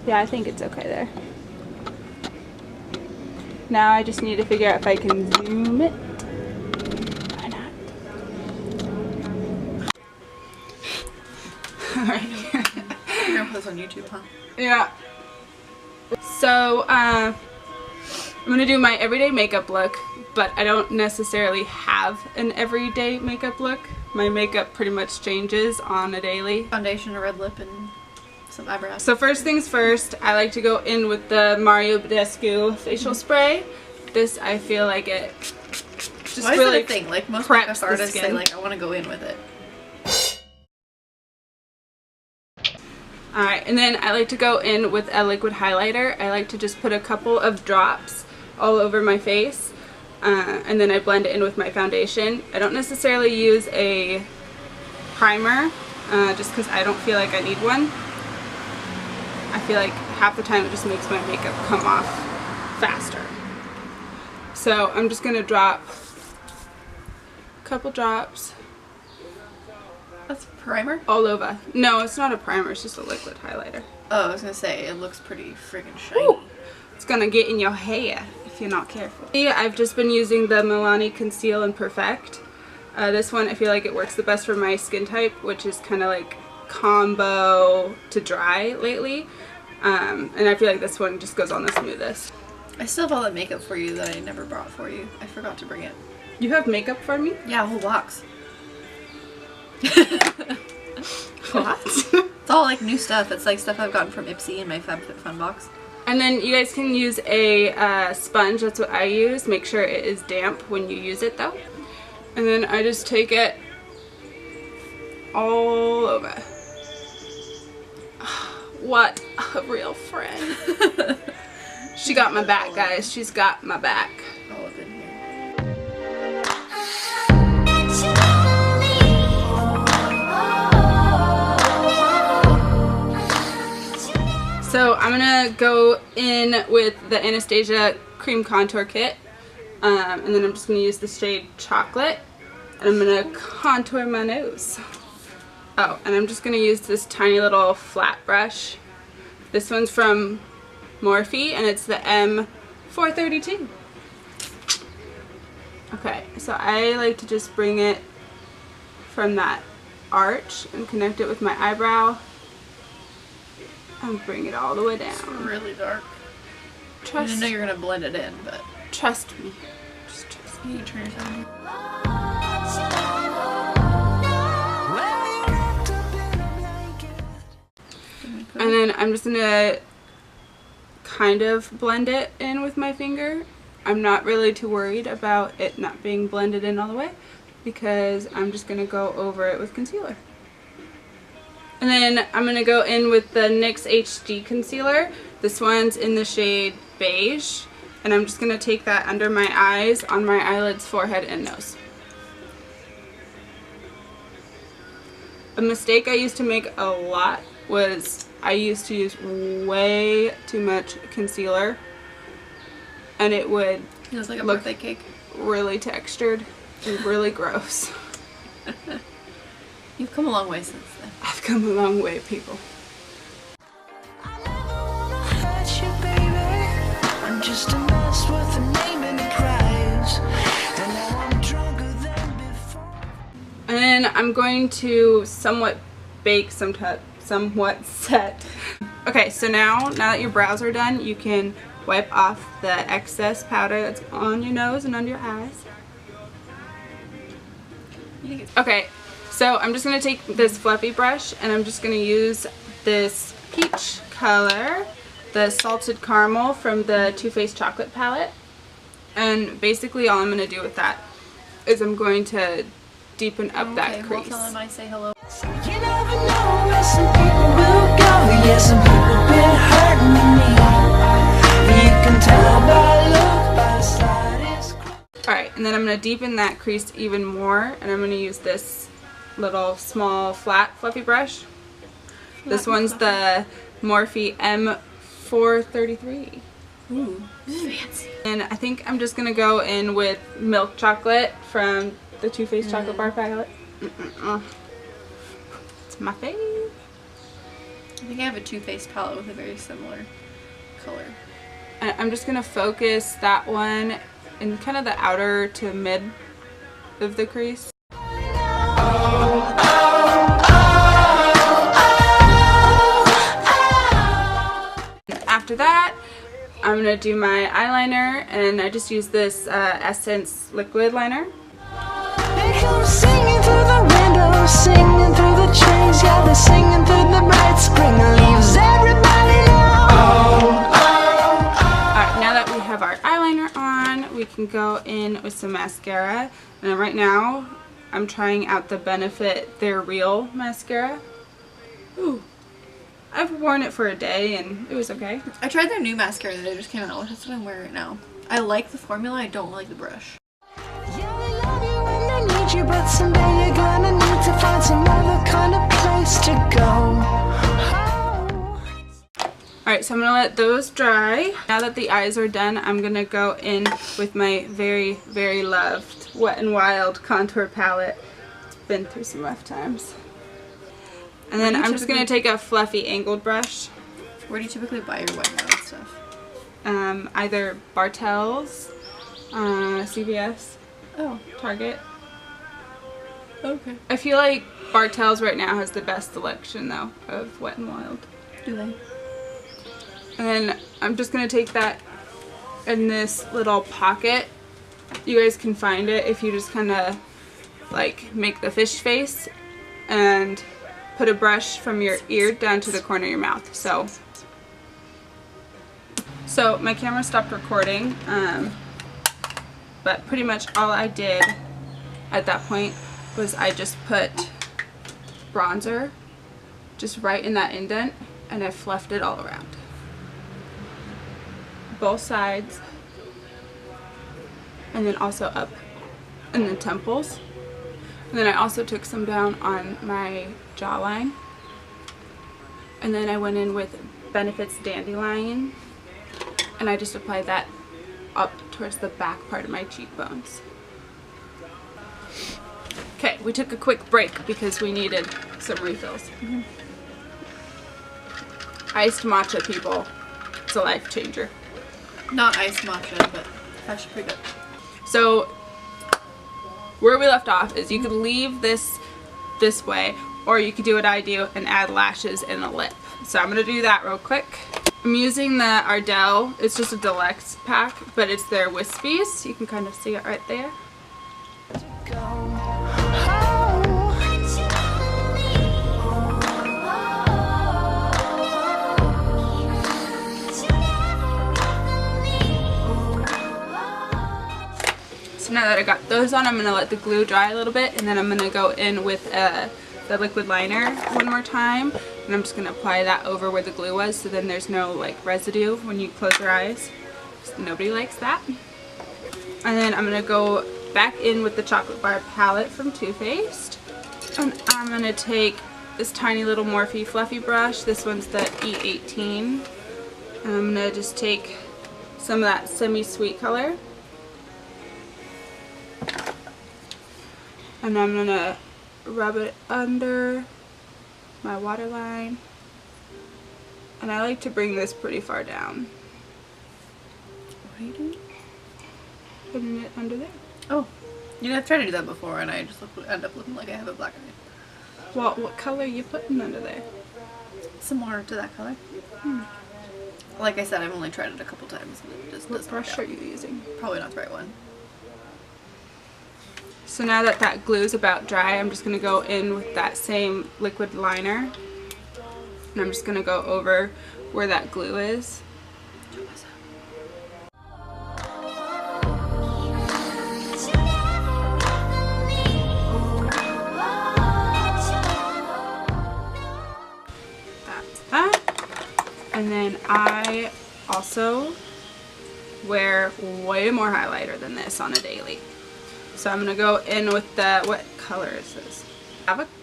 Yeah, I think it's okay there. Now I just need to figure out if I can zoom it. Why not? Alright. You're gonna put this on YouTube, huh? Yeah. So, I'm gonna do my everyday makeup look, but I don't necessarily have an everyday makeup look. My makeup pretty much changes on a daily. Foundation, a red lip, and some eyebrows. So first things first, I like to go in with the Mario Badescu facial spray. This, I feel like it just Why really is that a thing? Like most preps makeup the artists skin. say, like, I want to go in with it. Alright, and then I like to go in with a liquid highlighter. I like to just put a couple of drops all over my face, and then I blend it in with my foundation. I don't necessarily use a primer, just because I don't feel like I need one. I feel like half the time it just makes my makeup come off faster. So I'm just going to drop a couple drops. That's primer? All over. No, it's not a primer, it's just a liquid highlighter. Oh, I was gonna say, it looks pretty friggin' shiny. Ooh, it's gonna get in your hair if you're not careful. I've just been using the Milani Conceal and Perfect. This one, I feel like it works the best for my skin type, which is kind of like combo to dry lately. And I feel like this one just goes on the smoothest. I still have all that makeup for you that I never brought for you. I forgot to bring it. You have makeup for me? Yeah, a whole box. What? It's all like new stuff. It's like stuff I've gotten from Ipsy in my FabFitFun box. And then you guys can use a sponge. That's what I use. Make sure it is damp when you use it though. And then I just take it all over. What a real friend. She got my back, guys. She's got my back. All up in here. So I'm gonna go in with the Anastasia Cream Contour Kit, and then I'm just gonna use the shade Chocolate, and I'm gonna contour my nose. Oh, and I'm just gonna use this tiny little flat brush. This one's from Morphe, and it's the M432. Okay, so I like to just bring it from that arch and connect it with my eyebrow. And bring it all the way down. It's really dark. Trust. I didn't know you were gonna blend it in, but Trust me. Just trust me. you turn yourself on. And then I'm just gonna kind of blend it in with my finger. I'm not really too worried about it not being blended in all the way because I'm just gonna go over it with concealer. And then I'm going to go in with the NYX HD concealer. This one's in the shade Beige. And I'm just going to take that under my eyes, on my eyelids, forehead, and nose. A mistake I used to make a lot was I used to use way too much concealer. And it would It was like a look birthday cake. really textured and really gross. You've come a long way since then. I've come a long way, people. And then I'm going to somewhat bake, somewhat set. Okay, so now that your brows are done, you can wipe off the excess powder that's on your nose and under your eyes. Okay. So I'm just going to take this fluffy brush and I'm just going to use this peach color, the Salted Caramel from the Too Faced Chocolate palette. And basically all I'm going to do with that is I'm going to deepen up that crease. Okay, well, tell them I say hello. So you never know where some people will go. Yeah, some people been hurting me. You can tell by look, by the slightest. Alright, and then I'm going to deepen that crease even more and I'm going to use this little small flat fluffy brush. This one's the Morphe M433. Ooh, fancy. And I think I'm just gonna go in with Milk Chocolate from the Too Faced Chocolate Bar palette. It's my fave. I think I have a Too Faced palette with a very similar color. I'm just going to focus that one in kind of the outer to mid of the crease. After that, I'm going to do my eyeliner, and I just use this Essence liquid liner. They come singing through the windows, singing through the trees, yeah, they're singing through the bright spring leaves. Everybody knows. Alright, now that we have our eyeliner on, we can go in with some mascara. And right now, I'm trying out the Benefit They're Real mascara. Ooh. I've worn it for a day and it was okay. I tried their new mascara that they just came out with. That's what I'm wearing right now. I like the formula, I don't like the brush. Yeah, they love you when they need you, but someday you're gonna need to find some other kind of place to go. Alright, so I'm going to let those dry. Now that the eyes are done, I'm going to go in with my very, very loved Wet n Wild contour palette. It's been through some rough times. And then I'm just going to take a fluffy angled brush. Where do you typically buy your Wet n Wild stuff? Either Bartell's, CVS, Target. Okay. I feel like Bartell's right now has the best selection though of Wet n Wild. Do they? And then I'm just going to take that in this little pocket. You guys can find it if you just kind of like make the fish face and put a brush from your ear down to the corner of your mouth. So my camera stopped recording, but pretty much all I did at that point was I just put bronzer just right in that indent, and I fluffed it all around. Both sides, and then also up in the temples. And then I also took some down on my jawline. And then I went in with Benefit's Dandelion, and I just applied that up towards the back part of my cheekbones. Okay, we took a quick break because we needed some refills. Iced matcha, people. It's a life changer. Not iced matcha, but actually pretty good. So where we left off is you could leave this way, or you could do what I do and add lashes and a lip. So I'm going to do that real quick. I'm using the Ardell. It's just a deluxe pack, but it's their Wispies. You can kind of see it right there. So now that I got those on, I'm going to let the glue dry a little bit, and then I'm going to go in with the liquid liner one more time, and I'm just going to apply that over where the glue was, so then there's no like residue when you close your eyes. Nobody likes that. And then I'm going to go back in with the chocolate bar palette from Too Faced, and I'm going to take this tiny little Morphe fluffy brush. This one's the E18, and I'm going to just take some of that semi-sweet color, and I'm going to rub it under my waterline, and I like to bring this pretty far down. What are you doing? Putting it under there. Oh, you know, I've tried to do that before, and I just end up looking like I have a black eye. Well, what color are you putting under there? Similar to that color. Like I said, I've only tried it a couple times. And it just What doesn't work brush out. are you using? Probably not the right one. So now that that glue is about dry, I'm just going to go in with that same liquid liner, and I'm just going to go over where that glue is. That's that. And then I also wear way more highlighter than this on a daily. So I'm going to go in with the, what color is this?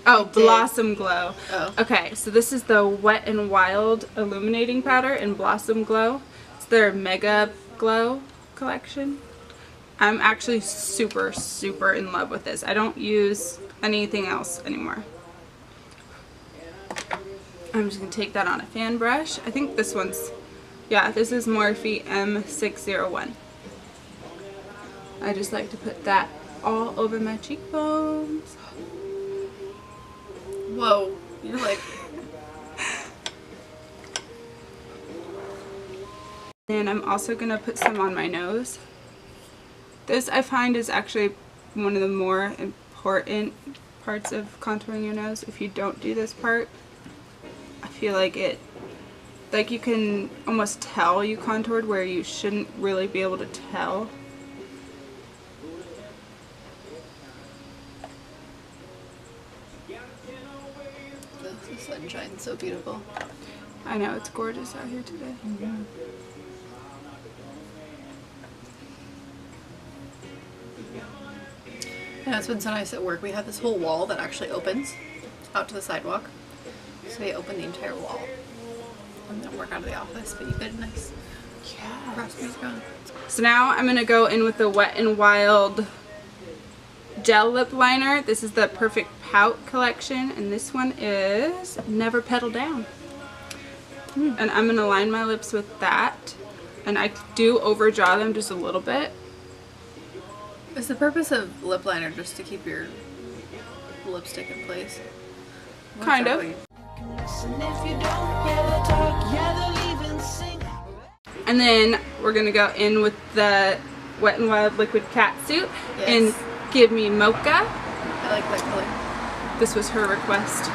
Oh, Blossom Glow. Oh. Okay, so this is the Wet n Wild Illuminating Powder in Blossom Glow. It's their Mega Glow collection. I'm actually super, super in love with this. I don't use anything else anymore. I'm just going to take that on a fan brush. I think this one's, yeah, this is Morphe M601. I just like to put that all over my cheekbones. Whoa, you're like... And I'm also going to put some on my nose. This I find is actually one of the more important parts of contouring your nose. If you don't do this part, I feel like it, like you can almost tell you contoured where you shouldn't really be able to tell. The sun shines so beautiful. I know, it's gorgeous out here today. Mm-hmm. Yeah, it's been so nice at work. We have this whole wall that actually opens out to the sidewalk. So we open the entire wall. And then work out of the office, but you get a nice cross breeze going. So now I'm going to go in with the Wet n Wild gel lip liner. This is the Perfect Pout collection, and this one is Never Pedal Down. And I'm going to line my lips with that. And I do overdraw them just a little bit. Is the purpose of lip liner just to keep your lipstick in place? What Kind of. And then we're going to go in with the Wet n Wild Liquid Catsuit and Give Me Mocha. I like that color. This was her request.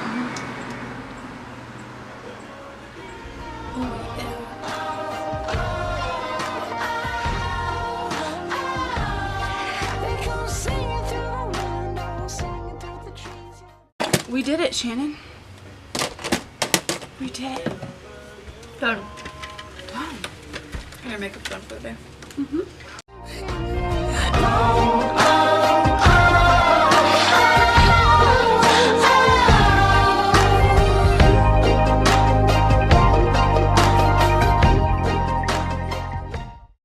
We did it, Shannon. We did it. Done. Done. Your makeup's done for the day. Mm-hmm.